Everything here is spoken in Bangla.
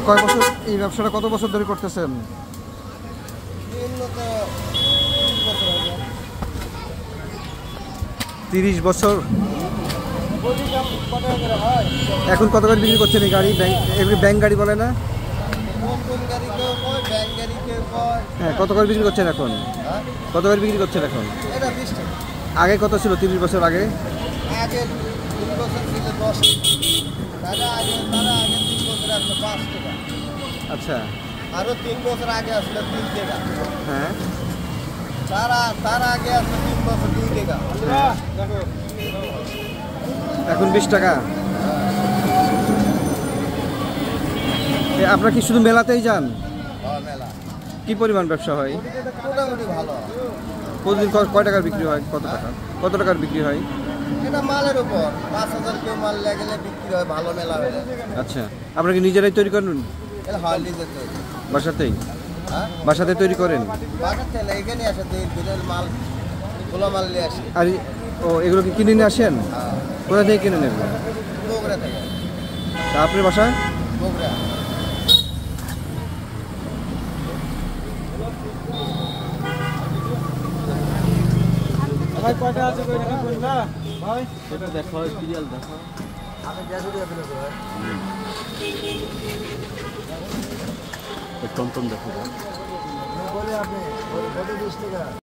কয় বছর এই ব্যবসাটা কত বছর ধরে করতেছেন? 30 বছর। এখন কত করে বিক্রি করছেন এই গাড়ি? ব্যাংক গাড়ি বলে না? হ্যাঁ, কত করে বিক্রি করছেন এখন? কত করে বিক্রি করছেন এখন? আগে কত ছিল 30 বছর আগে? আচ্ছা, আরো 3 বছর আগে আসলে 3 টাকা। হ্যাঁ, তার আগে আসলে 3 বছর 2 টাকা। এখন 20 টাকা। আপনারা কি শুধু মেলাতেই যান? মেলা কি পরিমাণ ব্যবসা হয়? মোটামুটি ভালো। প্রতিদিন কয় টাকার বিক্রি হয়? কত টাকার বিক্রি হয়? এটা মালের উপর 5,000 কেউ মাল লাগলে বিক্রি হয় ভালো মেলা হলে। আচ্ছা, আপনারা কি নিজেরাই তৈরি করেন? এটা হয় নিজে তৈরি। বাসাতেই? হ্যাঁ, বাসাতে তৈরি করেন? বাজার থেকে এখানে আসে বিলের মাল, গোলা মাল নিয়ে আসি। আর এগুলো কি কিনে নিয়ে আসেন? হ্যাঁ, কোথা থেকে কিনে নেন? বগুড়া থেকে। তা আপনার বাসায়? বগুড়া। ভাই কয়টা আছে কই টাকা কোনটা ভাই সেটা দেখো সিরিয়াল দেখো আমি গ্যাস দিয়ে ফেলে দেব। টমটম দেখো বলে আপনি বলে 20 টাকা।